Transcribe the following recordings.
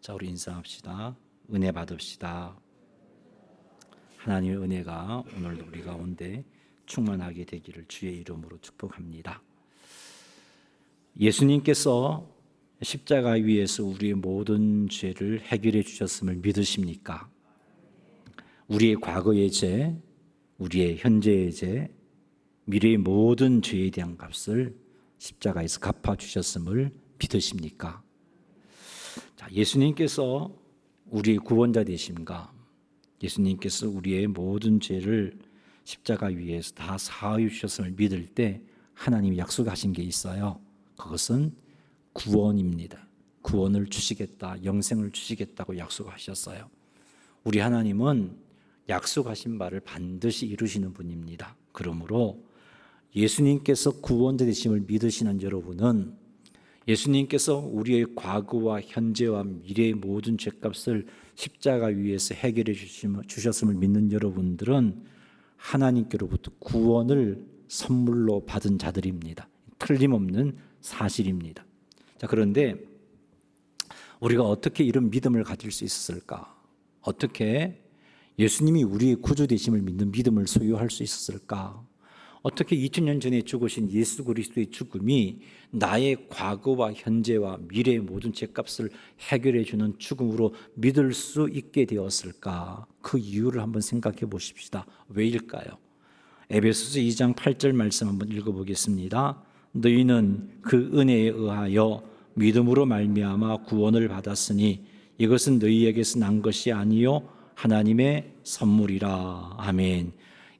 자, 우리 인사합시다. 은혜 받읍시다. 하나님의 은혜가 오늘도 우리 가운데 충만하게 되기를 주의 이름으로 축복합니다. 예수님께서 십자가 위에서 우리의 모든 죄를 해결해 주셨음을 믿으십니까? 우리의 과거의 죄, 우리의 현재의 죄, 미래의 모든 죄에 대한 값을 십자가에서 갚아주셨음을 믿으십니까? 자, 예수님께서 우리의 구원자 되심과 예수님께서 우리의 모든 죄를 십자가 위에서 다 사하여 주셨음을 믿을 때 하나님이 약속하신 게 있어요. 그것은 구원입니다. 구원을 주시겠다, 영생을 주시겠다고 약속하셨어요. 우리 하나님은 약속하신 바를 반드시 이루시는 분입니다. 그러므로 예수님께서 구원자 되심을 믿으시는 여러분은 예수님께서 우리의 과거와 현재와 미래의 모든 죄값을 십자가 위에서 해결해 주셨음을 믿는 여러분들은 하나님께로부터 구원을 선물로 받은 자들입니다. 틀림없는 사실입니다. 자, 그런데 우리가 어떻게 이런 믿음을 가질 수 있었을까? 어떻게 예수님이 우리의 구주 되심을 믿는 믿음을 소유할 수 있었을까? 어떻게 2000년 전에 죽으신 예수 그리스도의 죽음이 나의 과거와 현재와 미래의 모든 죄값을 해결해 주는 죽음으로 믿을 수 있게 되었을까? 그 이유를 한번 생각해 보십시다. 왜일까요? 에베소서 2장 8절 말씀 한번 읽어보겠습니다. 너희는 그 은혜에 의하여 믿음으로 말미암아 구원을 받았으니 이것은 너희에게서 난 것이 아니요 하나님의 선물이라. 아멘.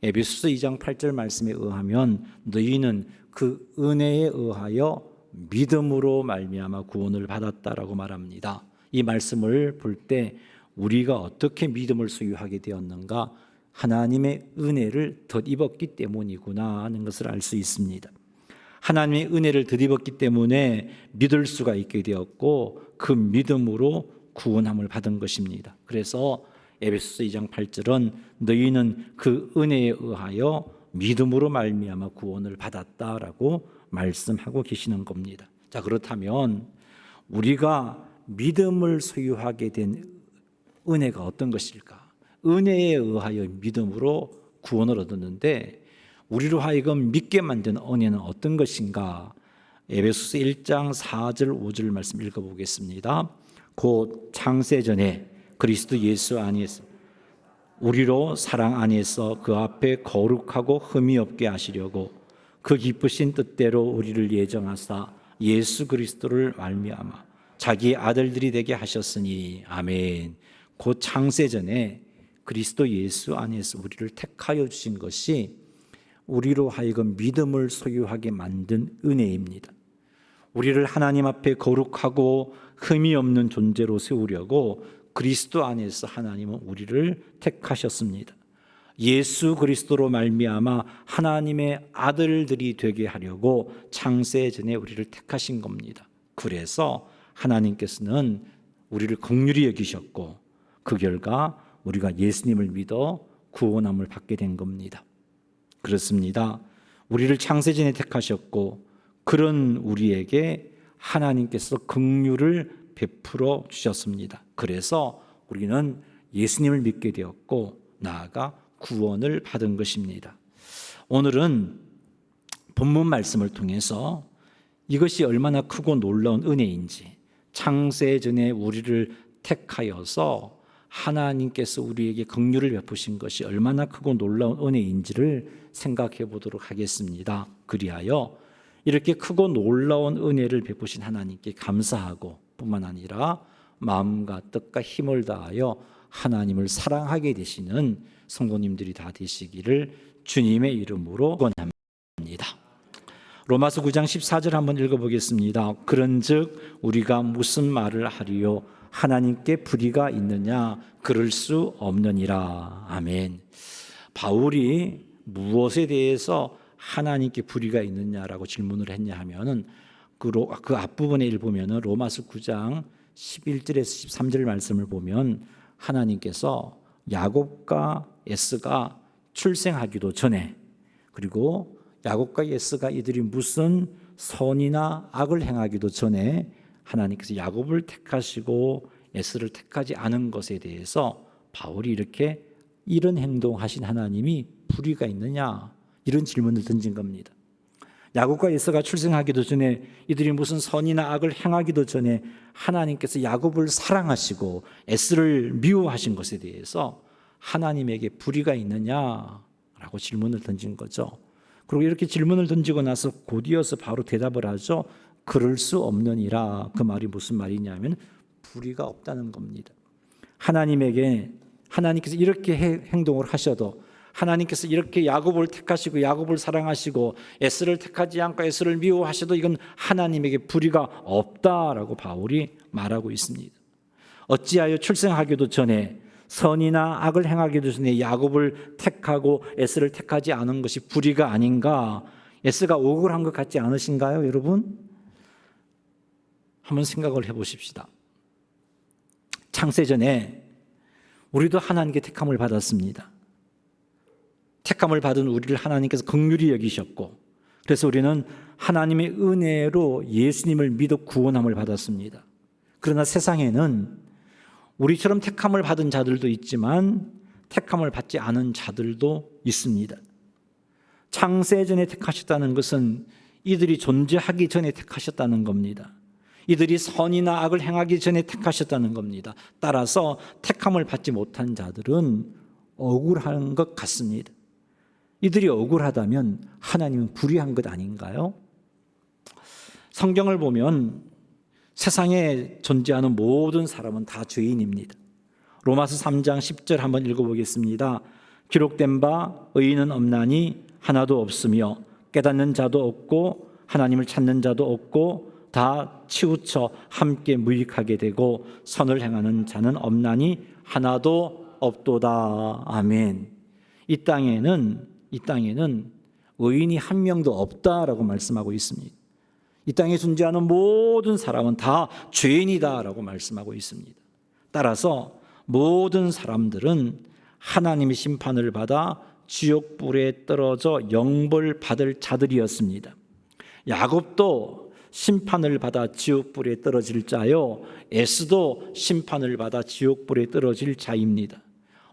에베소서 2장 8절 말씀에 의하면 너희는 그 은혜에 의하여 믿음으로 말미암아 구원을 받았다라고 말합니다. 이 말씀을 볼 때 우리가 어떻게 믿음을 소유하게 되었는가? 하나님의 은혜를 덧입었기 때문이구나 하는 것을 알 수 있습니다. 하나님의 은혜를 덧입었기 때문에 믿을 수가 있게 되었고 그 믿음으로 구원함을 받은 것입니다. 그래서 에베소서 2장 8절은 너희는 그 은혜에 의하여 믿음으로 말미암아 구원을 받았다라고 말씀하고 계시는 겁니다. 자, 그렇다면 우리가 믿음을 소유하게 된 은혜가 어떤 것일까? 은혜에 의하여 믿음으로 구원을 얻었는데 우리로 하여금 믿게 만든 은혜는 어떤 것인가? 에베소서 1장 4절 5절 말씀 읽어보겠습니다. 곧 창세전에 그리스도 예수 안에서 우리로 사랑 안에서 그 앞에 거룩하고 흠이 없게 하시려고 그 기쁘신 뜻대로 우리를 예정하사 예수 그리스도를 말미암아 자기 아들들이 되게 하셨으니 아멘. 곧 창세전에 그리스도 예수 안에서 우리를 택하여 주신 것이 우리로 하여금 믿음을 소유하게 만든 은혜입니다. 우리를 하나님 앞에 거룩하고 흠이 없는 존재로 세우려고 그리스도 안에서 하나님은 우리를 택하셨습니다. 예수 그리스도로 말미암아 하나님의 아들들이 되게 하려고 창세 전에 우리를 택하신 겁니다. 그래서 하나님께서는 우리를 긍휼히 여기셨고 그 결과 우리가 예수님을 믿어 구원함을 받게 된 겁니다. 그렇습니다. 우리를 창세 전에 택하셨고 그런 우리에게 하나님께서 긍휼을 베풀어 주셨습니다. 그래서 우리는 예수님을 믿게 되었고 나아가 구원을 받은 것입니다. 오늘은 본문 말씀을 통해서 이것이 얼마나 크고 놀라운 은혜인지 창세전에 우리를 택하여서 하나님께서 우리에게 긍휼을 베푸신 것이 얼마나 크고 놀라운 은혜인지를 생각해 보도록 하겠습니다. 그리하여 이렇게 크고 놀라운 은혜를 베푸신 하나님께 감사하고 뿐만 아니라 마음과 뜻과 힘을 다하여 하나님을 사랑하게 되시는 성도님들이 다 되시기를 주님의 이름으로 권합니다. 로마서 9장 14절 한번 읽어보겠습니다. 그런즉 우리가 무슨 말을 하리요 하나님께 불의가 있느냐 그럴 수 없느니라. 아멘. 바울이 무엇에 대해서 하나님께 불의가 있느냐라고 질문을 했냐 하면은 그 앞부분에 읽으면 로마서 9장 11절에서 13절 말씀을 보면 하나님께서 야곱과 에스가 출생하기도 전에 그리고 야곱과 에스가 이들이 무슨 선이나 악을 행하기도 전에 하나님께서 야곱을 택하시고 에스를 택하지 않은 것에 대해서 바울이 이렇게 이런 행동하신 하나님이 불의가 있느냐 이런 질문을 던진 겁니다. 야곱과 에서가 출생하기도 전에 이들이 무슨 선이나 악을 행하기도 전에 하나님께서 야곱을 사랑하시고 에스를 미워하신 것에 대해서 하나님에게 불의가 있느냐라고 질문을 던진 거죠. 그리고 이렇게 질문을 던지고 나서 곧이어서 바로 대답을 하죠. 그럴 수 없느니라. 그 말이 무슨 말이냐면 불의가 없다는 겁니다. 하나님께서 이렇게 행동을 하셔도, 하나님께서 이렇게 야곱을 택하시고 야곱을 사랑하시고 에스를 택하지 않고 에스를 미워하셔도 이건 하나님에게 불의가 없다라고 바울이 말하고 있습니다. 어찌하여 출생하기도 전에 선이나 악을 행하기도 전에 야곱을 택하고 에스를 택하지 않은 것이 불의가 아닌가? 에스가 억울한 것 같지 않으신가요, 여러분? 한번 생각을 해보십시다. 창세전에 우리도 하나님께 택함을 받았습니다. 택함을 받은 우리를 하나님께서 긍휼히 여기셨고, 그래서 우리는 하나님의 은혜로 예수님을 믿어 구원함을 받았습니다. 그러나 세상에는 우리처럼 택함을 받은 자들도 있지만 택함을 받지 않은 자들도 있습니다. 창세전에 택하셨다는 것은 이들이 존재하기 전에 택하셨다는 겁니다. 이들이 선이나 악을 행하기 전에 택하셨다는 겁니다. 따라서 택함을 받지 못한 자들은 억울한 것 같습니다. 이들이 억울하다면 하나님은 불의한 것 아닌가요? 성경을 보면 세상에 존재하는 모든 사람은 다 죄인입니다. 로마서 3장 10절 한번 읽어보겠습니다. 기록된 바 의인은 없나니 하나도 없으며 깨닫는 자도 없고 하나님을 찾는 자도 없고 다 치우쳐 함께 무익하게 되고 선을 행하는 자는 없나니 하나도 없도다. 아멘. 이 땅에는 의인이 한 명도 없다라고 말씀하고 있습니다. 이 땅에 존재하는 모든 사람은 다 죄인이다라고 말씀하고 있습니다. 따라서 모든 사람들은 하나님의 심판을 받아 지옥불에 떨어져 영벌 받을 자들이었습니다. 야곱도 심판을 받아 지옥불에 떨어질 자요, 에스도 심판을 받아 지옥불에 떨어질 자입니다.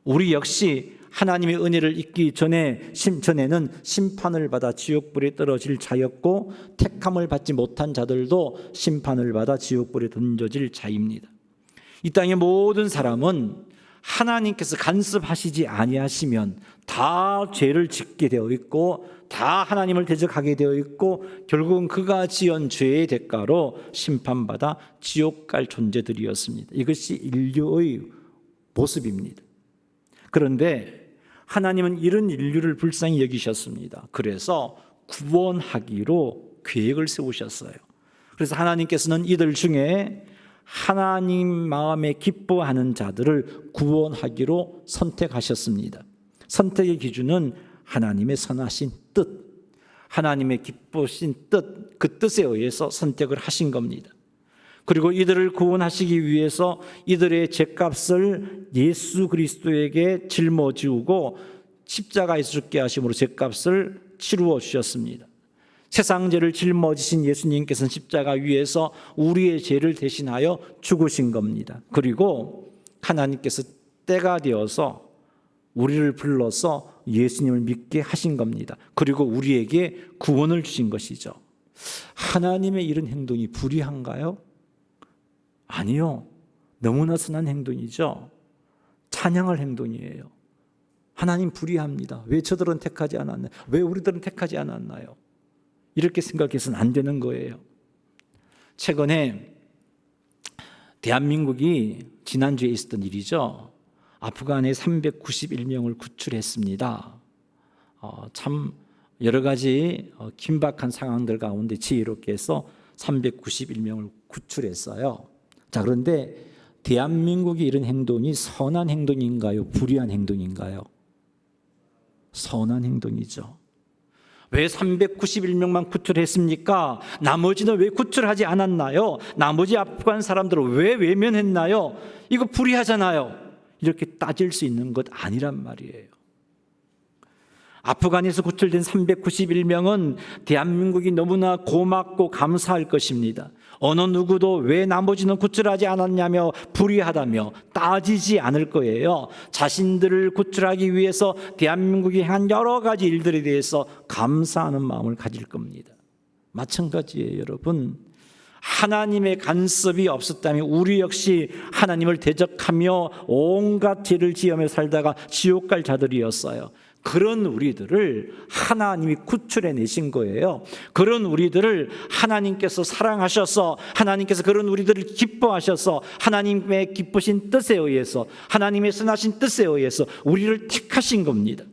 우리 역시 하나님의 은혜를 잊기 전에는 심판을 받아 지옥불에 떨어질 자였고, 택함을 받지 못한 자들도 심판을 받아 지옥불에 던져질 자입니다. 이 땅의 모든 사람은 하나님께서 간섭하시지 아니하시면 다 죄를 짓게 되어 있고 다 하나님을 대적하게 되어 있고 결국은 그가 지은 죄의 대가로 심판받아 지옥 갈 존재들이었습니다. 이것이 인류의 모습입니다. 그런데 하나님은 이런 인류를 불쌍히 여기셨습니다. 그래서 구원하기로 계획을 세우셨어요. 그래서 하나님께서는 이들 중에 하나님 마음에 기뻐하는 자들을 구원하기로 선택하셨습니다. 선택의 기준은 하나님의 선하신 뜻, 하나님의 기쁘신 뜻, 그 뜻에 의해서 선택을 하신 겁니다. 그리고 이들을 구원하시기 위해서 이들의 죄값을 예수 그리스도에게 짊어지고 십자가에서 죽게 하심으로 죄값을 치루어 주셨습니다. 세상 죄를 짊어지신 예수님께서는 십자가 위에서 우리의 죄를 대신하여 죽으신 겁니다. 그리고 하나님께서 때가 되어서 우리를 불러서 예수님을 믿게 하신 겁니다. 그리고 우리에게 구원을 주신 것이죠. 하나님의 이런 행동이 불의한가요? 아니요. 너무나 선한 행동이죠. 찬양할 행동이에요. 하나님 불의합니다. 왜 저들은 택하지 않았나요? 왜 우리들은 택하지 않았나요? 이렇게 생각해서는 안 되는 거예요. 최근에 대한민국이 지난주에 있었던 일이죠. 아프간에 391명을 구출했습니다. 참 여러 가지 긴박한 상황들 가운데 지혜롭게 해서 391명을 구출했어요. 자, 그런데 대한민국이 이런 행동이 선한 행동인가요? 불의한 행동인가요? 선한 행동이죠. 왜 391명만 구출했습니까? 나머지는 왜 구출하지 않았나요? 나머지 아프간 사람들은 왜 외면했나요? 이거 불의하잖아요. 이렇게 따질 수 있는 것 아니란 말이에요. 아프간에서 구출된 391명은 대한민국이 너무나 고맙고 감사할 것입니다. 어느 누구도 왜 나머지는 구출하지 않았냐며 불의하다며 따지지 않을 거예요. 자신들을 구출하기 위해서 대한민국이 행한 여러 가지 일들에 대해서 감사하는 마음을 가질 겁니다. 마찬가지예요, 여러분. 하나님의 간섭이 없었다면 우리 역시 하나님을 대적하며 온갖 죄를 지으며 살다가 지옥 갈 자들이었어요. 그런 우리들을 하나님이 구출해 내신 거예요. 그런 우리들을 하나님께서 사랑하셔서, 하나님께서 그런 우리들을 기뻐하셔서, 하나님의 기쁘신 뜻에 의해서, 하나님의 선하신 뜻에 의해서 우리를 택하신 겁니다.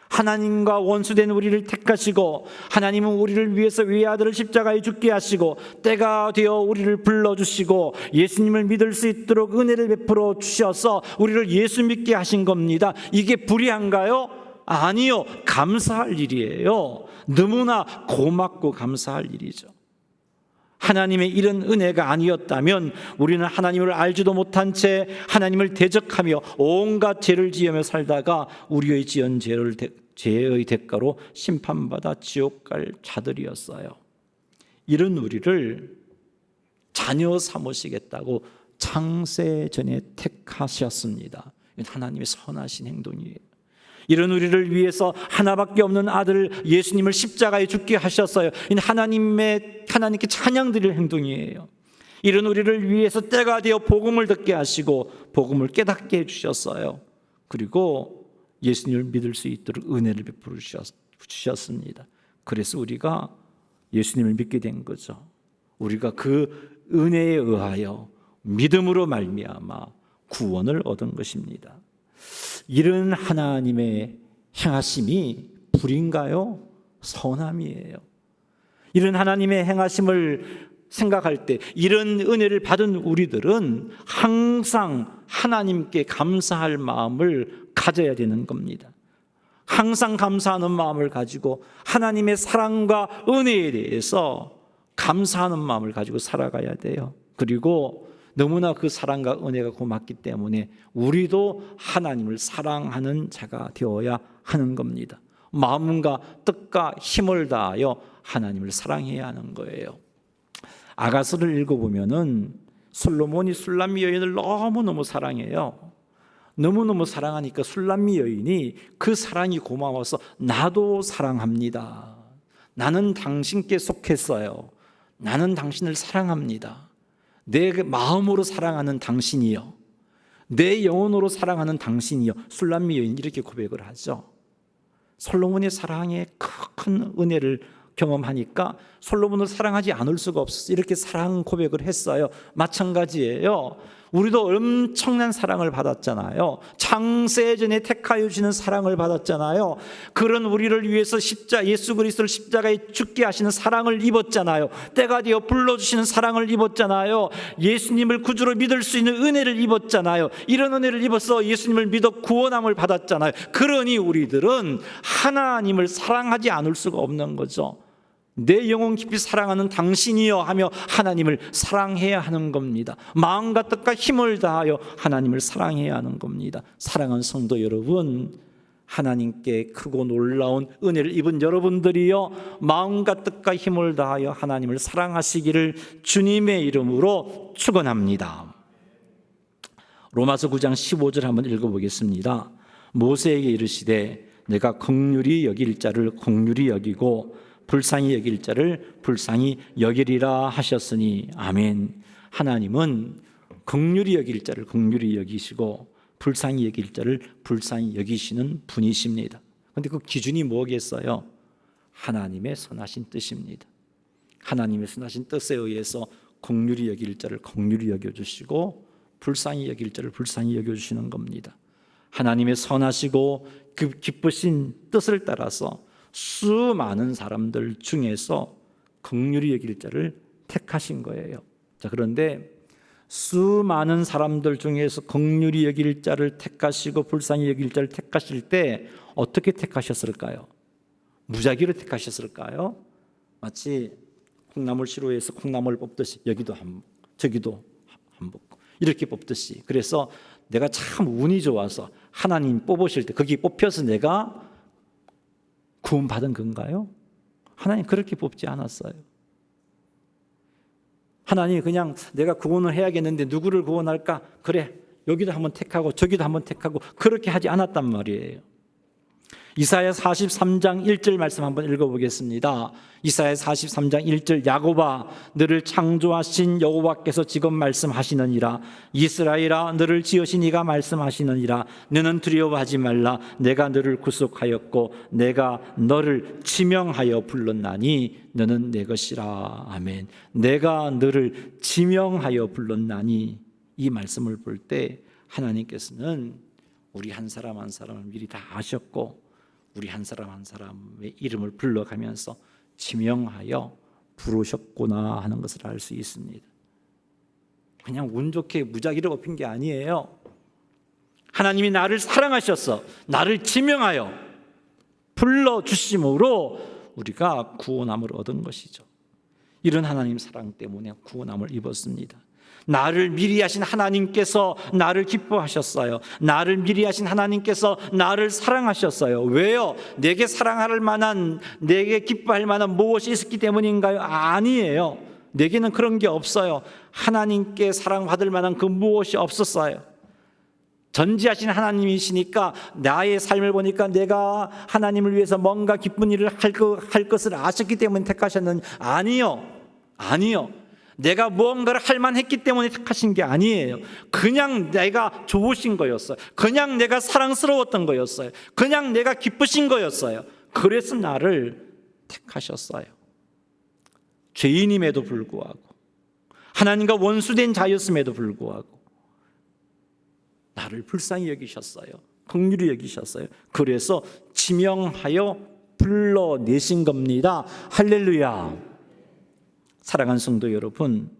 하나님과 원수된 우리를 택하시고, 하나님은 우리를 위해서 외아들을 십자가에 죽게 하시고, 때가 되어 우리를 불러주시고 예수님을 믿을 수 있도록 은혜를 베풀어 주셔서 우리를 예수 믿게 하신 겁니다. 이게 불의한가요? 아니요, 감사할 일이에요. 너무나 고맙고 감사할 일이죠. 하나님의 이런 은혜가 아니었다면 우리는 하나님을 알지도 못한 채 하나님을 대적하며 온갖 죄를 지으며 살다가 우리의 지은 죄의 대가로 심판받아 지옥 갈 자들이었어요. 이런 우리를 자녀 삼으시겠다고 창세전에 택하셨습니다. 하나님의 선하신 행동이에요. 이런 우리를 위해서 하나밖에 없는 아들 예수님을 십자가에 죽게 하셨어요. 하나님께 찬양 드릴 행동이에요. 이런 우리를 위해서 때가 되어 복음을 듣게 하시고 복음을 깨닫게 해주셨어요. 그리고 예수님을 믿을 수 있도록 은혜를 베풀어 주셨습니다. 그래서 우리가 예수님을 믿게 된 거죠. 우리가 그 은혜에 의하여 믿음으로 말미암아 구원을 얻은 것입니다. 이런 하나님의 행하심이 불인가요? 선함이에요. 이런 하나님의 행하심을 생각할 때 이런 은혜를 받은 우리들은 항상 하나님께 감사할 마음을 가져야 되는 겁니다. 항상 감사하는 마음을 가지고 하나님의 사랑과 은혜에 대해서 감사하는 마음을 가지고 살아가야 돼요. 그리고 너무나 그 사랑과 은혜가 고맙기 때문에 우리도 하나님을 사랑하는 자가 되어야 하는 겁니다. 마음과 뜻과 힘을 다하여 하나님을 사랑해야 하는 거예요. 아가서를 읽어보면은 솔로몬이 술람미 여인을 너무너무 사랑해요. 너무너무 사랑하니까 술람미 여인이 그 사랑이 고마워서 나도 사랑합니다. 나는 당신께 속했어요. 나는 당신을 사랑합니다. 내 마음으로 사랑하는 당신이요, 내 영혼으로 사랑하는 당신이요. 술람미 여인 이렇게 고백을 하죠. 솔로몬의 사랑에 큰 은혜를 경험하니까 솔로몬을 사랑하지 않을 수가 없어서 이렇게 사랑 고백을 했어요. 마찬가지예요. 우리도 엄청난 사랑을 받았잖아요. 창세전에 택하여 주시는 사랑을 받았잖아요. 그런 우리를 위해서 예수 그리스도를 십자가에 죽게 하시는 사랑을 입었잖아요. 때가 되어 불러주시는 사랑을 입었잖아요. 예수님을 구주로 믿을 수 있는 은혜를 입었잖아요. 이런 은혜를 입어서 예수님을 믿어 구원함을 받았잖아요. 그러니 우리들은 하나님을 사랑하지 않을 수가 없는 거죠. 내 영혼 깊이 사랑하는 당신이여 하며 하나님을 사랑해야 하는 겁니다. 마음과 뜻과 힘을 다하여 하나님을 사랑해야 하는 겁니다. 사랑하는 성도 여러분, 하나님께 크고 놀라운 은혜를 입은 여러분들이여 마음과 뜻과 힘을 다하여 하나님을 사랑하시기를 주님의 이름으로 축원합니다. 로마서 9장 15절 한번 읽어보겠습니다. 모세에게 이르시되 내가 긍휼히 여길 자를 긍휼히 여기고 불쌍히 여길 자를 불쌍히 여기리라 하셨으니 아멘. 하나님은 긍휼히 여길 자를 긍휼히 여기시고 불쌍히 여길 자를 불쌍히 여기시는 분이십니다. 그런데 그 기준이 뭐겠어요? 하나님의 선하신 뜻입니다. 하나님의 선하신 뜻에 의해서 긍휼히 여길 자를 긍휼히 여겨주시고 불쌍히 여길 자를 불쌍히 여겨주시는 겁니다. 하나님의 선하시고 그 기쁘신 뜻을 따라서 수많은 사람들 중에서 긍휼히 여길 자를 택하신 거예요. 자, 그런데 수많은 사람들 중에서 긍휼히 여길 자를 택하시고 불쌍히 여길 자를 택하실 때 어떻게 택하셨을까요? 무작위로 택하셨을까요? 마치 콩나물 시루에서 콩나물 뽑듯이 여기도 한 저기도 한 복 이렇게 뽑듯이. 그래서 내가 참 운이 좋아서 하나님 뽑으실 때 거기 뽑혀서 내가 구원받은 건가요? 하나님 그렇게 뽑지 않았어요. 하나님 그냥 내가 구원을 해야겠는데 누구를 구원할까? 그래, 여기도 한번 택하고 저기도 한번 택하고 그렇게 하지 않았단 말이에요. 이사야 43장 1절 말씀 한번 읽어보겠습니다. 이사야 43장 1절 야곱아 너를 창조하신 여호와께서 지금 말씀하시느니라. 이스라엘아 너를 지으신 이가 말씀하시느니라. 너는 두려워하지 말라. 내가 너를 구속하였고 내가 너를 지명하여 불렀나니 너는 내 것이라. 아멘. 내가 너를 지명하여 불렀나니, 이 말씀을 볼 때 하나님께서는 우리 한 사람 한 사람을 미리 다 아셨고 우리 한 사람 한 사람의 이름을 불러가면서 지명하여 부르셨구나 하는 것을 알 수 있습니다. 그냥 운 좋게 무작위를 업힌 게 아니에요. 하나님이 나를 사랑하셔서 나를 지명하여 불러주심으로 우리가 구원함을 얻은 것이죠. 이런 하나님 사랑 때문에 구원함을 입었습니다. 나를 미리 하신 하나님께서 나를 기뻐하셨어요. 나를 미리 하신 하나님께서 나를 사랑하셨어요. 왜요? 내게 사랑할 만한, 내게 기뻐할 만한 무엇이 있었기 때문인가요? 아니에요. 내게는 그런 게 없어요. 하나님께 사랑받을 만한 그 무엇이 없었어요. 전지하신 하나님이시니까 나의 삶을 보니까 내가 하나님을 위해서 뭔가 기쁜 일을 할 것을 아셨기 때문에 택하셨는지, 아니요. 내가 무언가를 할 만했기 때문에 택하신 게 아니에요. 그냥 내가 좋으신 거였어요. 그냥 내가 사랑스러웠던 거였어요. 그냥 내가 기쁘신 거였어요. 그래서 나를 택하셨어요. 죄인임에도 불구하고, 하나님과 원수된 자였음에도 불구하고 나를 불쌍히 여기셨어요. 긍휼히 여기셨어요. 그래서 지명하여 불러내신 겁니다. 할렐루야. 사랑하는 성도 여러분,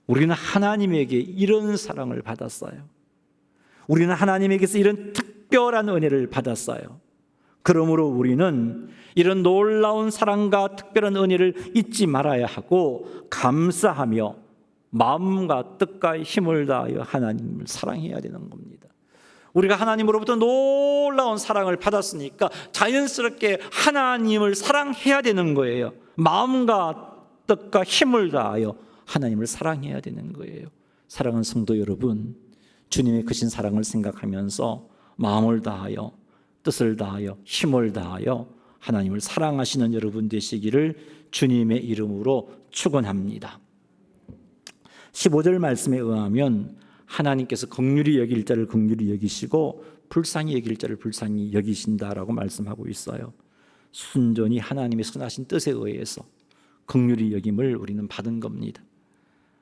우리는 하나님에게 이런 사랑을 받았어요. 우리는 하나님에게서 이런 특별한 은혜를 받았어요. 그러므로 우리는 이런 놀라운 사랑과 특별한 은혜를 잊지 말아야 하고 감사하며 마음과 뜻과 힘을 다하여 하나님을 사랑해야 되는 겁니다. 우리가 하나님으로부터 놀라운 사랑을 받았으니까 자연스럽게 하나님을 사랑해야 되는 거예요. 마음과 뜻과 힘을 다하여 하나님을 사랑해야 되는 거예요. 사랑하는 성도 여러분, 주님의 크신 사랑을 생각하면서 마음을 다하여 뜻을 다하여 힘을 다하여 하나님을 사랑하시는 여러분 되시기를 주님의 이름으로 축원합니다. 15절 말씀에 의하면 하나님께서 긍휼히 여길 자를 긍휼히 여기시고 불쌍히 여길 자를 불쌍히 여기신다라고 말씀하고 있어요. 순전히 하나님의 선하신 뜻에 의해서 긍휼히 여김을 우리는 받은 겁니다.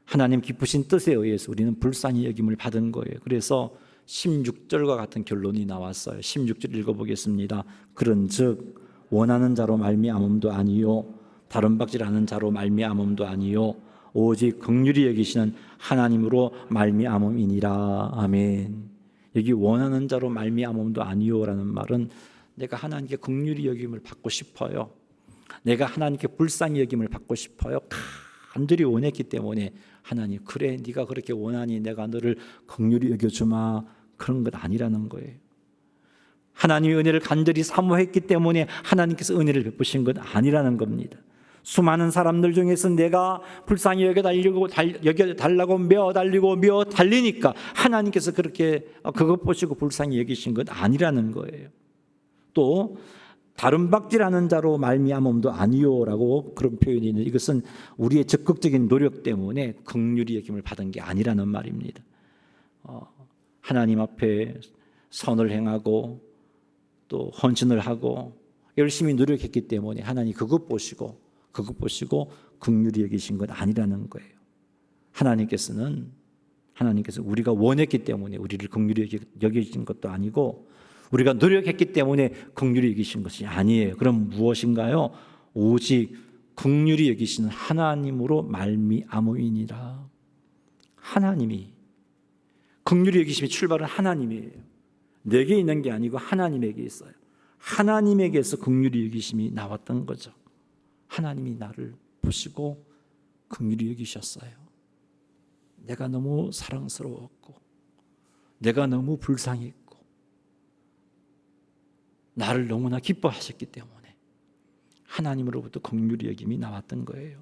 하나님 기쁘신 뜻에 의해서 우리는 불쌍히 여김을 받은 거예요. 그래서 16절과 같은 결론이 나왔어요. 16절 읽어보겠습니다. 그런즉 원하는 자로 말미암음도 아니요 다른 박질하는 자로 말미암음도 아니요 오직 긍휼히 여기시는 하나님으로 말미암음이니라. 아멘. 여기 원하는 자로 말미암음도 아니요라는 말은 내가 하나님께 긍휼히 여김을 받고 싶어요. 내가 하나님께 불쌍히 여김을 받고 싶어요. 간절히 원했기 때문에 하나님 그래 네가 그렇게 원하니 내가 너를 긍휼히 여겨주마, 그런 것 아니라는 거예요. 하나님의 은혜를 간절히 사모했기 때문에 하나님께서 은혜를 베푸신 것 아니라는 겁니다. 수많은 사람들 중에서 내가 불쌍히 여겨달라고 며 달리니까 하나님께서 그렇게 그것 보시고 불쌍히 여기신 것 아니라는 거예요. 또 다른 박질하는 자로 말미암음도 아니요라고 그런 표현이 있는데 이것은 우리의 적극적인 노력 때문에 긍휼히 여김을 받은 게 아니라는 말입니다. 하나님 앞에 선을 행하고 또 헌신을 하고 열심히 노력했기 때문에 하나님 그것 보시고 긍휼히 여기신 것 아니라는 거예요. 하나님께서 우리가 원했기 때문에 우리를 긍휼히 여기신 것도 아니고 우리가 노력했기 때문에 긍휼히 여기신 것이 아니에요. 그럼 무엇인가요? 오직 긍휼히 여기시는 하나님으로 말미암음이니라. 하나님이 긍휼히 여기심의 출발은 하나님이에요. 내게 있는 게 아니고 하나님에게 있어요. 하나님에게서 긍휼히 여기심이 나왔던 거죠. 하나님이 나를 보시고 긍휼히 여기셨어요. 내가 너무 사랑스러웠고 내가 너무 불쌍했고 나를 너무나 기뻐하셨기 때문에 하나님으로부터 긍휼히 여김이 나왔던 거예요.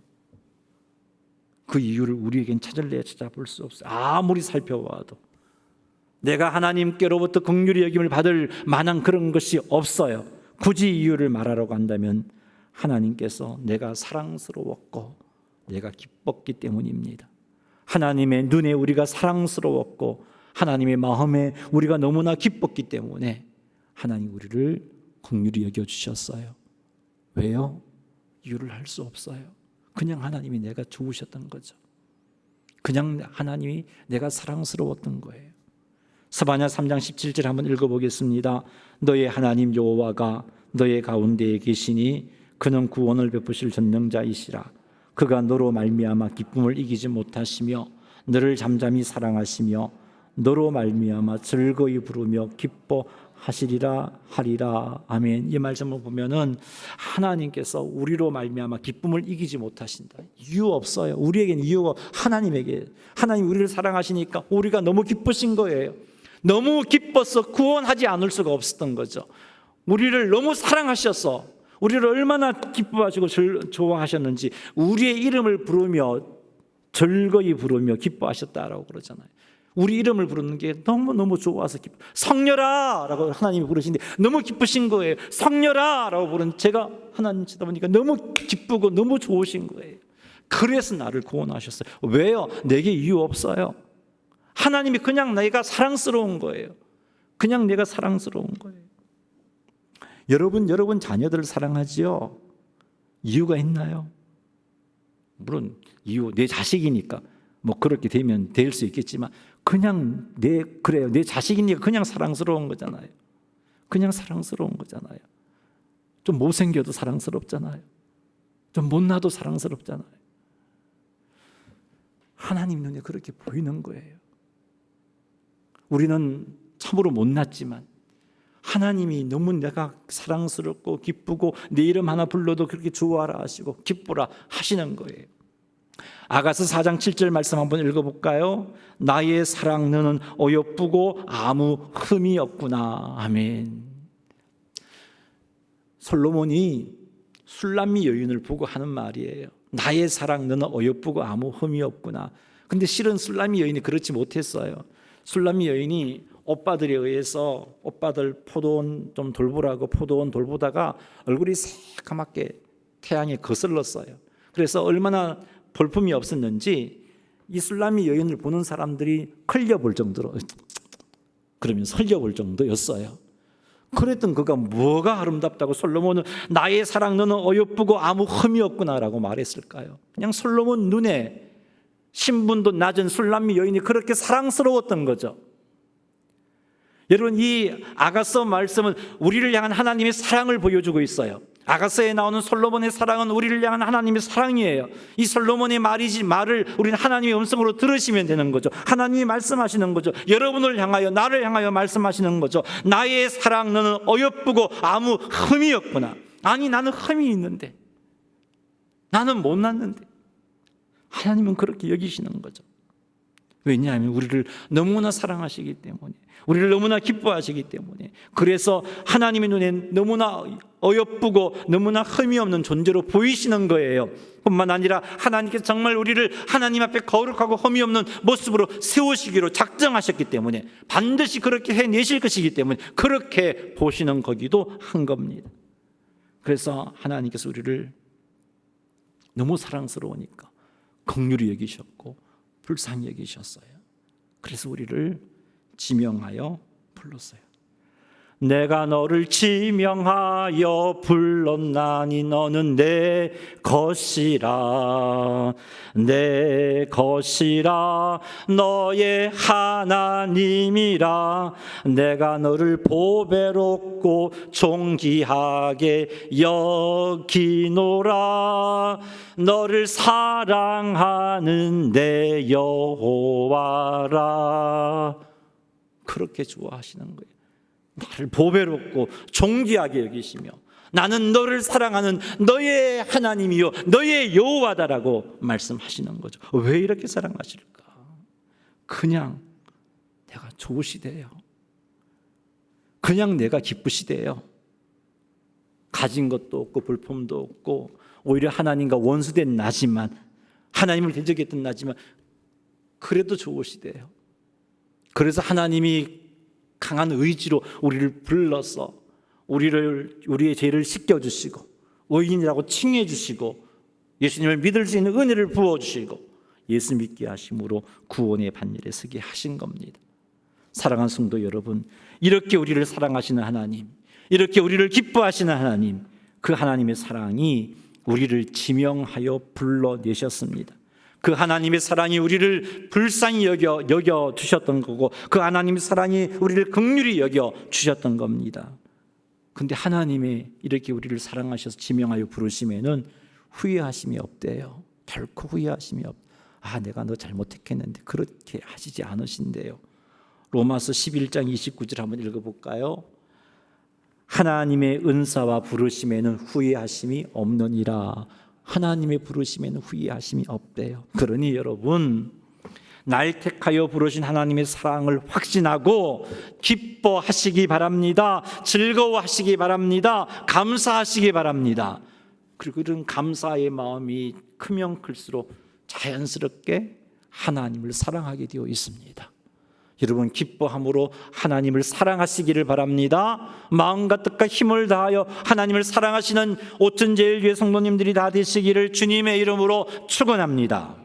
그 이유를 우리에겐 찾을래야 찾아볼 수 없어요. 아무리 살펴봐도 내가 하나님께로부터 긍휼히 여김을 받을 만한 그런 것이 없어요. 굳이 이유를 말하라고 한다면 하나님께서 내가 사랑스러웠고 내가 기뻤기 때문입니다. 하나님의 눈에 우리가 사랑스러웠고 하나님의 마음에 우리가 너무나 기뻤기 때문에 하나님 우리를 긍휼히 여겨주셨어요. 왜요? 이유를 알 수 없어요. 그냥 하나님이 내가 좋으셨던 거죠. 그냥 하나님이 내가 사랑스러웠던 거예요. 스바냐 3장 17절 한번 읽어보겠습니다. 너의 하나님 여호와가 너의 가운데에 계시니 그는 구원을 베푸실 전능자이시라. 그가 너로 말미암아 기쁨을 이기지 못하시며 너를 잠잠히 사랑하시며 너로 말미암아 즐거이 부르며 기뻐하시리라 하리라. 아멘. 이 말씀을 보면은 하나님께서 우리로 말미암아 기쁨을 이기지 못하신다. 이유 없어요. 우리에게는 이유가 하나님에게. 하나님 우리를 사랑하시니까 우리가 너무 기쁘신 거예요. 너무 기뻐서 구원하지 않을 수가 없었던 거죠. 우리를 너무 사랑하셔서 우리를 얼마나 기뻐하시고 좋아하셨는지 우리의 이름을 부르며 즐거이 부르며 기뻐하셨다라고 그러잖아요. 우리 이름을 부르는 게 너무너무 좋아서 기뻐. 성녀라 라고 하나님이 부르시는데 너무 기쁘신 거예요. 성녀라 라고 부른 제가 하나님 치다 보니까 너무 기쁘고 너무 좋으신 거예요. 그래서 나를 구원하셨어요. 왜요? 내게 이유 없어요. 하나님이 그냥 내가 사랑스러운 거예요. 그냥 내가 사랑스러운 거예요. 여러분 자녀들을 사랑하지요? 이유가 있나요? 물론 이유 내 자식이니까 뭐 그렇게 되면 될 수 있겠지만 그냥 그래요. 내 자식이니까 그냥 사랑스러운 거잖아요. 그냥 사랑스러운 거잖아요. 좀 못생겨도 사랑스럽잖아요. 좀 못나도 사랑스럽잖아요. 하나님 눈에 그렇게 보이는 거예요. 우리는 참으로 못났지만 하나님이 너무 내가 사랑스럽고 기쁘고 내 이름 하나 불러도 그렇게 좋아라 하시고 기쁘라 하시는 거예요. 아가서 4장 7절 말씀 한번 읽어볼까요? 나의 사랑 너는 어여쁘고 아무 흠이 없구나. 아멘. 솔로몬이 술람미 여인을 보고 하는 말이에요. 나의 사랑 너는 어여쁘고 아무 흠이 없구나. 근데 실은 술람미 여인이 그렇지 못했어요. 술람미 여인이 오빠들에 의해서 오빠들 포도원 좀 돌보라고 포도원 돌보다가 얼굴이 새까맣게 태양에 거슬렀어요. 그래서 얼마나 볼품이 없었는지 이 술람미 여인을 보는 사람들이 흘려볼 정도로 그러면서 흘려볼 정도였어요. 그랬던 그가 뭐가 아름답다고 솔로몬은 나의 사랑 너는 어여쁘고 아무 흠이 없구나라고 말했을까요? 그냥 솔로몬 눈에 신분도 낮은 술람미 여인이 그렇게 사랑스러웠던 거죠. 여러분 이 아가서 말씀은 우리를 향한 하나님의 사랑을 보여주고 있어요. 아가서에 나오는 솔로몬의 사랑은 우리를 향한 하나님의 사랑이에요. 이 솔로몬의 말을 우리는 하나님의 음성으로 들으시면 되는 거죠. 하나님이 말씀하시는 거죠. 여러분을 향하여 나를 향하여 말씀하시는 거죠. 나의 사랑 너는 어여쁘고 아무 흠이 없구나. 아니 나는 흠이 있는데 나는 못났는데 하나님은 그렇게 여기시는 거죠. 왜냐하면 우리를 너무나 사랑하시기 때문에 우리를 너무나 기뻐하시기 때문에 그래서 하나님의 눈에 너무나 어여쁘고 너무나 흠이 없는 존재로 보이시는 거예요. 뿐만 아니라 하나님께서 정말 우리를 하나님 앞에 거룩하고 흠이 없는 모습으로 세우시기로 작정하셨기 때문에 반드시 그렇게 해내실 것이기 때문에 그렇게 보시는 거기도 한 겁니다. 그래서 하나님께서 우리를 너무 사랑스러우니까 긍휼히 여기셨고 불쌍히 여기셨어요. 그래서 우리를 지명하여 불렀어요. 내가 너를 지명하여 불렀나니 너는 내 것이라 내 것이라 너의 하나님이라 내가 너를 보배롭고 존귀하게 여기노라 너를 사랑하는 내 여호와라. 그렇게 좋아하시는 거예요. 나를 보배롭고 존귀하게 여기시며 나는 너를 사랑하는 너의 하나님이요 너의 여호와다라고 말씀하시는 거죠. 왜 이렇게 사랑하실까? 그냥 내가 좋으시대요. 그냥 내가 기쁘시대요. 가진 것도 없고 볼품도 없고 오히려 하나님과 원수된 나지만 하나님을 대적했던 나지만 그래도 좋으시대요. 그래서 하나님이 강한 의지로 우리를 불러서 우리의 죄를 씻겨주시고 의인이라고 칭해주시고 예수님을 믿을 수 있는 은혜를 부어주시고 예수 믿게 하심으로 구원의 반열에 서게 하신 겁니다. 사랑하는 성도 여러분, 이렇게 우리를 사랑하시는 하나님, 이렇게 우리를 기뻐하시는 하나님, 그 하나님의 사랑이 우리를 지명하여 불러내셨습니다. 그 하나님의 사랑이 우리를 불쌍히 여겨 주셨던 거고, 그 하나님의 사랑이 우리를 긍휼히 여겨 주셨던 겁니다. 근데 하나님의 이렇게 우리를 사랑하셔서 지명하여 부르시면은 후회하심이 없대요. 결코 후회하심이 없. 내가 너 잘못했겠는데 그렇게 하시지 않으신대요. 로마서 11장 29절 한번 읽어볼까요? 하나님의 은사와 부르심에는 후회하심이 없느니라. 하나님의 부르심에는 후회하심이 없대요. 그러니 여러분, 날 택하여 부르신 하나님의 사랑을 확신하고 기뻐하시기 바랍니다. 즐거워하시기 바랍니다. 감사하시기 바랍니다. 그리고 이런 감사의 마음이 크면 클수록 자연스럽게 하나님을 사랑하게 되어 있습니다. 여러분, 기뻐함으로 하나님을 사랑하시기를 바랍니다. 마음과 뜻과 힘을 다하여 하나님을 사랑하시는 오천제일교회 성도님들이 다 되시기를 주님의 이름으로 축원합니다.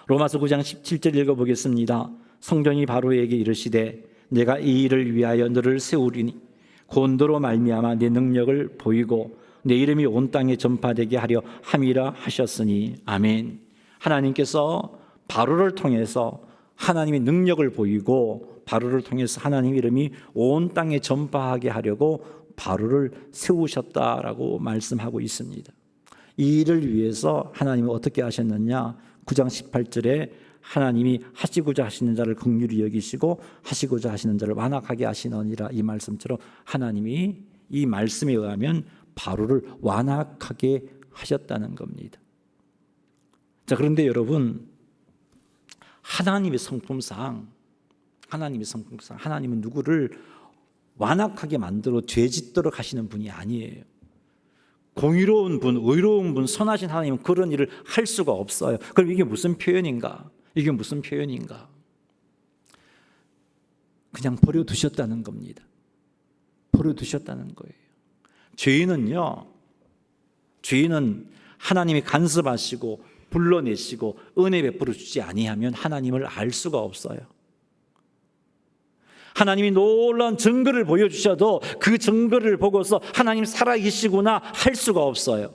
로마서 9장 17절 읽어보겠습니다. 성경이 바로에게 이르시되 내가 이 일을 위하여 너를 세우리니 곤도로 말미암아 내 능력을 보이고 내 이름이 온 땅에 전파되게 하려 함이라 하셨으니 아멘. 하나님께서 바로를 통해서 하나님의 능력을 보이고 바로를 통해서 하나님 이름이 온 땅에 전파하게 하려고 바로를 세우셨다라고 말씀하고 있습니다. 이 일을 위해서 하나님은 어떻게 하셨느냐? 9장 18절에 하나님이 하시고자 하시는 자를 긍휼히 여기시고 하시고자 하시는 자를 완악하게 하시느니라, 이 말씀처럼 하나님이 이 말씀에 의하면 바로를 완악하게 하셨다는 겁니다. 자, 그런데 여러분, 하나님의 성품상 하나님은 누구를 완악하게 만들어 죄짓도록 하시는 분이 아니에요. 공의로운 분, 의로운 분, 선하신 하나님은 그런 일을 할 수가 없어요. 그럼 이게 무슨 표현인가? 그냥 버려두셨다는 겁니다. 버려두셨다는 거예요. 죄인은 하나님이 간섭하시고 불러내시고 은혜 베풀어 주지 아니하면 하나님을 알 수가 없어요. 하나님이 놀라운 증거를 보여주셔도 그 증거를 보고서 하나님 살아계시구나 할 수가 없어요.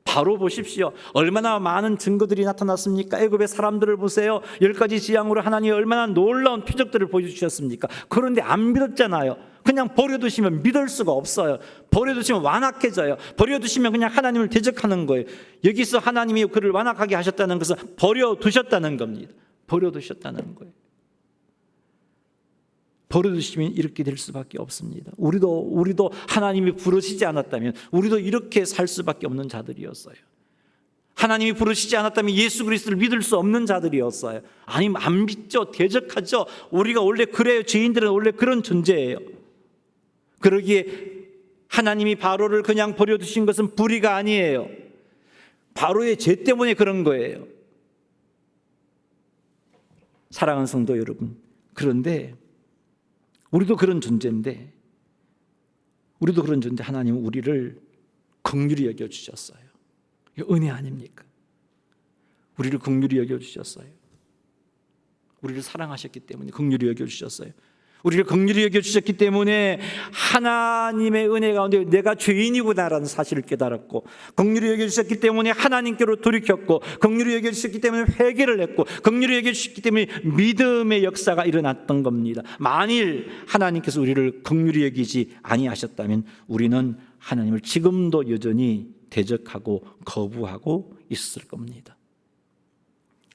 바로 보십시오. 얼마나 많은 증거들이 나타났습니까? 애굽의 사람들을 보세요. 10가지 지향으로 하나님이 얼마나 놀라운 표적들을 보여주셨습니까? 그런데 안 믿었잖아요. 그냥 버려두시면 믿을 수가 없어요. 버려두시면 완악해져요. 버려두시면 그냥 하나님을 대적하는 거예요. 여기서 하나님이 그를 완악하게 하셨다는 것은 버려두셨다는 겁니다. 버려두셨다는 거예요. 버려두시면 이렇게 될 수밖에 없습니다. 우리도 하나님이 부르시지 않았다면 우리도 이렇게 살 수밖에 없는 자들이었어요. 하나님이 부르시지 않았다면 예수 그리스도를 믿을 수 없는 자들이었어요. 아니면 안 믿죠. 대적하죠. 우리가 원래 그래요. 죄인들은 원래 그런 존재예요. 그러기에 하나님이 바로를 그냥 버려두신 것은 불의가 아니에요. 바로의 죄 때문에 그런 거예요. 사랑하는 성도 여러분, 그런데 우리도 그런 존재인데 하나님은 우리를 긍휼히 여겨주셨어요. 은혜 아닙니까? 우리를 긍휼히 여겨주셨어요. 우리를 사랑하셨기 때문에 긍휼히 여겨주셨어요. 우리를 긍휼히 여겨주셨기 때문에 하나님의 은혜 가운데 내가 죄인이구나라는 사실을 깨달았고, 긍휼히 여겨주셨기 때문에 하나님께로 돌이켰고, 긍휼히 여겨주셨기 때문에 회개를 했고, 긍휼히 여겨주셨기 때문에 믿음의 역사가 일어났던 겁니다. 만일 하나님께서 우리를 긍휼히 여기지 아니하셨다면 우리는 하나님을 지금도 여전히 대적하고 거부하고 있을 겁니다.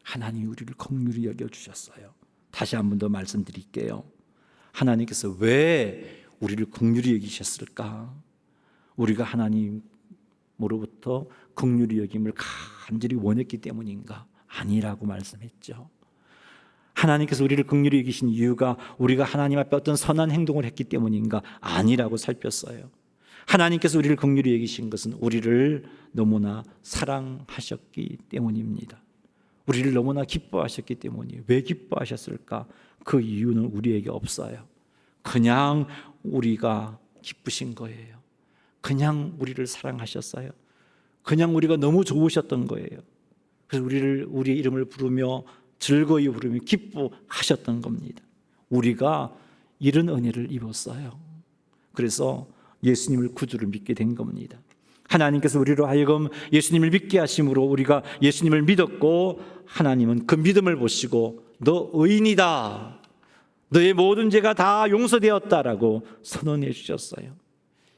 하나님이 우리를 긍휼히 여겨주셨어요. 다시 한 번 더 말씀드릴게요. 하나님께서 왜 우리를 긍휼히 여기셨을까? 우리가 하나님으로부터 긍휼히 여김을 간절히 원했기 때문인가? 아니라고 말씀했죠. 하나님께서 우리를 긍휼히 여기신 이유가 우리가 하나님 앞에 어떤 선한 행동을 했기 때문인가? 아니라고 살폈어요. 하나님께서 우리를 긍휼히 여기신 것은 우리를 너무나 사랑하셨기 때문입니다. 우리를 너무나 기뻐하셨기 때문이에요. 왜 기뻐하셨을까? 그 이유는 우리에게 없어요. 그냥 우리가 기쁘신 거예요. 그냥 우리를 사랑하셨어요. 그냥 우리가 너무 좋으셨던 거예요. 그래서 우리의 이름을 부르며 즐거이 부르며 기뻐하셨던 겁니다. 우리가 이런 은혜를 입었어요. 그래서 예수님을 구주를 믿게 된 겁니다. 하나님께서 우리로 하여금 예수님을 믿게 하심으로 우리가 예수님을 믿었고, 하나님은 그 믿음을 보시고 너 의인이다, 너의 모든 죄가 다 용서되었다라고 선언해 주셨어요.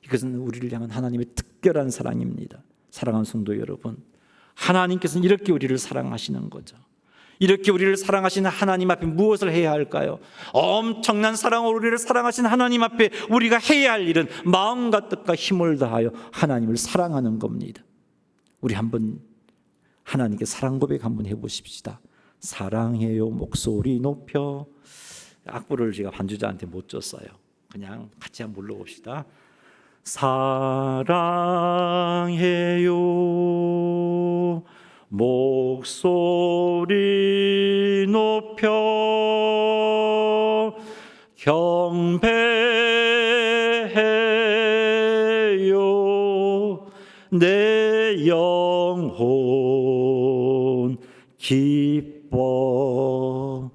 이것은 우리를 향한 하나님의 특별한 사랑입니다. 사랑하는 성도 여러분, 하나님께서는 이렇게 우리를 사랑하시는 거죠. 이렇게 우리를 사랑하시는 하나님 앞에 무엇을 해야 할까요? 엄청난 사랑으로 우리를 사랑하신 하나님 앞에 우리가 해야 할 일은 마음과 뜻과 힘을 다하여 하나님을 사랑하는 겁니다. 우리 한번 하나님께 사랑 고백 한번 해보십시다. 사랑해요 목소리 높여. 악보를 제가 반주자한테 못 줬어요. 그냥 같이 한번 불러봅시다. 사랑해요 목소리 높여 경배해요 내 영혼 기뻐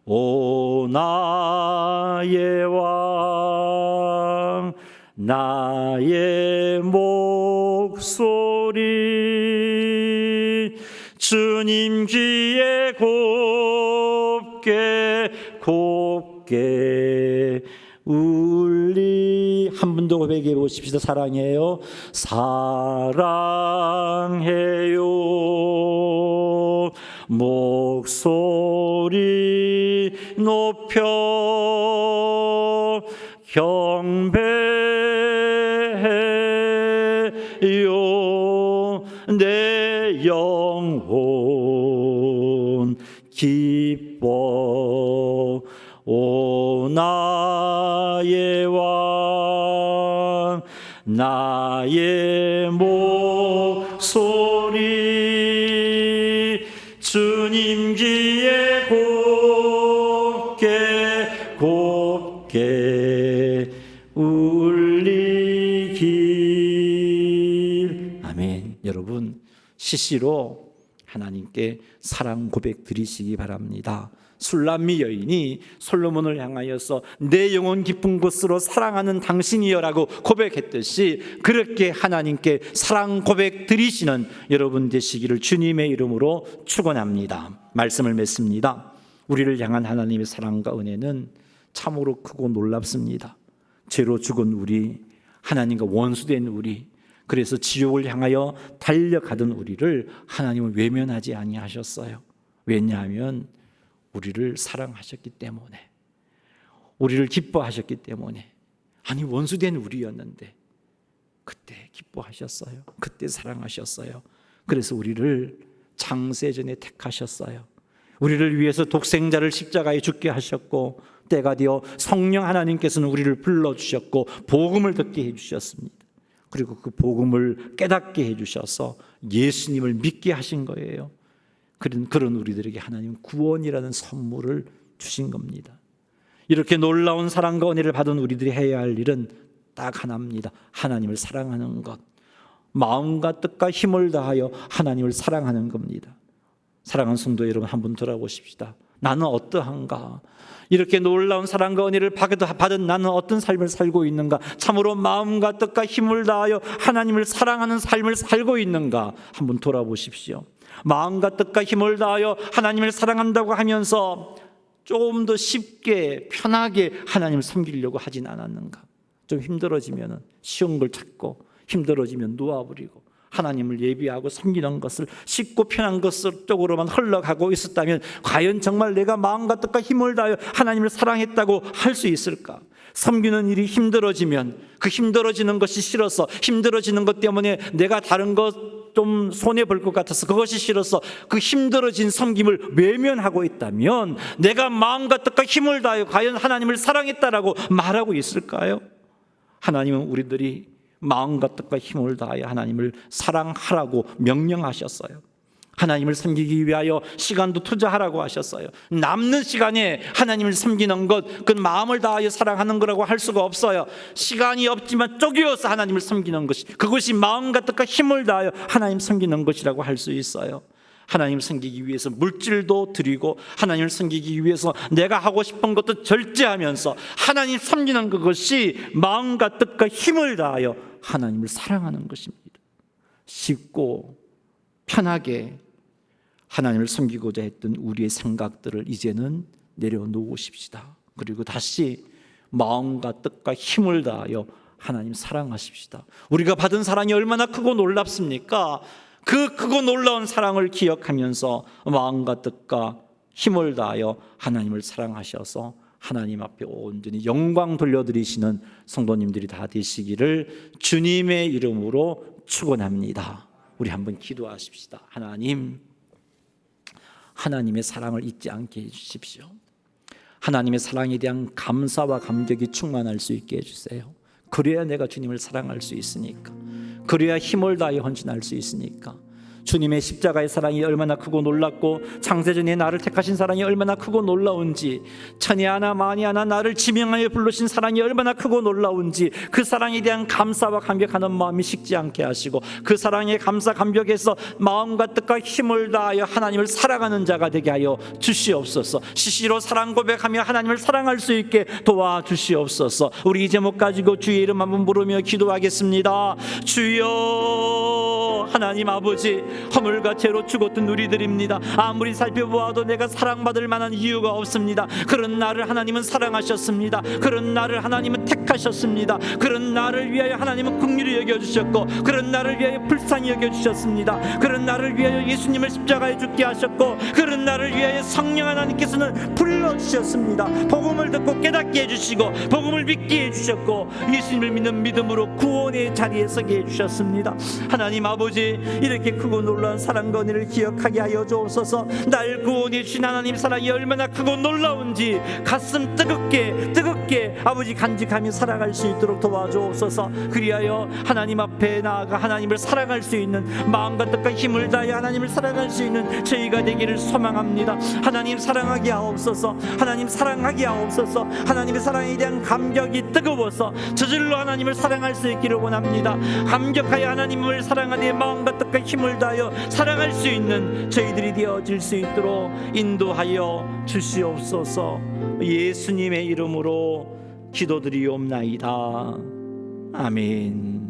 오 나의 왕 나의 목소리 주님 귀에 곱게 울리. 한 번 더 고백해 보십시다. 사랑해요 사랑해요 목소리 높여 경배해요 내 영혼 기뻐 오 나의 왕 나의 목소리 주님 귀에 곱게 울리길. 아멘. 여러분, 시시로 하나님께 사랑 고백 드리시기 바랍니다. 술람미 여인이 솔로몬을 향하여서 내 영혼 깊은 곳으로 사랑하는 당신이여라고 고백했듯이 그렇게 하나님께 사랑 고백 드리시는 여러분 되시기를 주님의 이름으로 축원합니다. 말씀을 맺습니다. 우리를 향한 하나님의 사랑과 은혜는 참으로 크고 놀랍습니다. 죄로 죽은 우리, 하나님과 원수된 우리, 그래서 지옥을 향하여 달려가던 우리를 하나님은 외면하지 아니하셨어요. 왜냐하면 우리를 사랑하셨기 때문에, 우리를 기뻐하셨기 때문에. 아니, 원수된 우리였는데 그때 기뻐하셨어요. 그때 사랑하셨어요. 그래서 우리를 창세전에 택하셨어요. 우리를 위해서 독생자를 십자가에 죽게 하셨고, 때가 되어 성령 하나님께서는 우리를 불러주셨고 복음을 듣게 해주셨습니다. 그리고 그 복음을 깨닫게 해주셔서 예수님을 믿게 하신 거예요. 그런 우리들에게 하나님은 구원이라는 선물을 주신 겁니다. 이렇게 놀라운 사랑과 은혜를 받은 우리들이 해야 할 일은 딱 하나입니다. 하나님을 사랑하는 것. 마음과 뜻과 힘을 다하여 하나님을 사랑하는 겁니다. 사랑하는 성도 여러분, 한번 돌아보십시다. 나는 어떠한가? 이렇게 놀라운 사랑과 은혜를 받은 나는 어떤 삶을 살고 있는가? 참으로 마음과 뜻과 힘을 다하여 하나님을 사랑하는 삶을 살고 있는가? 한번 돌아보십시오. 마음과 뜻과 힘을 다하여 하나님을 사랑한다고 하면서 조금 더 쉽게 편하게 하나님을 섬기려고 하진 않았는가? 좀 힘들어지면 쉬운 걸 찾고, 힘들어지면 놓아버리고, 하나님을 예비하고 섬기는 것을 쉽고 편한 것을 쪽으로만 흘러가고 있었다면 과연 정말 내가 마음과 뜻과 힘을 다하여 하나님을 사랑했다고 할 수 있을까? 섬기는 일이 힘들어지면 그 힘들어지는 것이 싫어서, 힘들어지는 것 때문에 내가 다른 것 좀 손해볼 것 같아서 그것이 싫어서 그 힘들어진 섬김을 외면하고 있다면 내가 마음과 뜻과 힘을 다하여 과연 하나님을 사랑했다라고 말하고 있을까요? 하나님은 우리들이 마음과 뜻과 힘을 다하여 하나님을 사랑하라고 명령하셨어요. 하나님을 섬기기 위하여 시간도 투자하라고 하셨어요. 남는 시간에 하나님을 섬기는 것, 그건 마음을 다하여 사랑하는 거라고 할 수가 없어요. 시간이 없지만 쪼개어서 하나님을 섬기는 것이, 그것이 마음과 뜻과 힘을 다하여 하나님 섬기는 것이라고 할 수 있어요. 하나님을 섬기기 위해서 물질도 드리고, 하나님을 섬기기 위해서 내가 하고 싶은 것도 절제하면서 하나님 섬기는 그것이 마음과 뜻과 힘을 다하여 하나님을 사랑하는 것입니다. 쉽고 편하게 하나님을 섬기고자 했던 우리의 생각들을 이제는 내려놓으십시다. 그리고 다시 마음과 뜻과 힘을 다하여 하나님 사랑하십시다. 우리가 받은 사랑이 얼마나 크고 놀랍습니까? 그 크고 놀라운 사랑을 기억하면서 마음과 뜻과 힘을 다하여 하나님을 사랑하셔서 하나님 앞에 온전히 영광 돌려드리시는 성도님들이 다 되시기를 주님의 이름으로 축원합니다. 우리 한번 기도하십시다. 하나님, 하나님의 사랑을 잊지 않게 해주십시오. 하나님의 사랑에 대한 감사와 감격이 충만할 수 있게 해주세요. 그래야 내가 주님을 사랑할 수 있으니까, 그래야 힘을 다해 헌신할 수 있으니까. 주님의 십자가의 사랑이 얼마나 크고 놀랍고, 창세전에 나를 택하신 사랑이 얼마나 크고 놀라운지, 천이 하나 만이 하나 나를 지명하여 부르신 사랑이 얼마나 크고 놀라운지, 그 사랑에 대한 감사와 감격하는 마음이 식지 않게 하시고, 그 사랑에 감사 감격해서 마음과 뜻과 힘을 다하여 하나님을 사랑하는 자가 되게 하여 주시옵소서. 시시로 사랑 고백하며 하나님을 사랑할 수 있게 도와주시옵소서. 우리 이 제목 가지고 주의 이름 한번 부르며 기도하겠습니다. 주여, 하나님 아버지, 허물과 죄로 죽었던 우리들입니다. 아무리 살펴보아도 내가 사랑받을 만한 이유가 없습니다. 그런 나를 하나님은 사랑하셨습니다. 그런 나를 하나님은 택하셨습니다. 그런 나를 위하여 하나님은 긍휼히 여겨주셨고, 그런 나를 위하여 불쌍히 여겨주셨습니다. 그런 나를 위하여 예수님을 십자가에 죽게 하셨고, 그런 나를 위하여 성령 하나님께서는 불러주셨습니다. 복음을 듣고 깨닫게 해주시고, 복음을 믿게 해주셨고, 예수님을 믿는 믿음으로 구원의 자리에 서게 해주셨습니다. 하나님 아버지, 이렇게 크고 놀라운 사랑과 은혜를 기억하게 하여 주옵소서. 날 구원해 주신 하나님 사랑이 얼마나 크고 놀라운지 가슴 뜨겁게 아버지 간직하며 살아갈 수 있도록 도와주옵소서. 그리하여 하나님 앞에 나아가 하나님을 사랑할 수 있는 마음과 뜻과 힘을 다하여 하나님을 사랑할 수 있는 저희가 되기를 소망합니다. 하나님 사랑하게 하옵소서. 하나님 사랑하게 하옵소서. 하나님의 사랑에 대한 감격이 뜨거워서 저절로 하나님을 사랑할 수 있기를 원합니다. 감격하여 하나님을 사랑하되 마음과 뜻과 힘을 다하여 사랑할 수 있는 저희들이 되어질 수 있도록 인도하여 주시옵소서. 예수님의 이름으로 기도드리옵나이다. 아멘.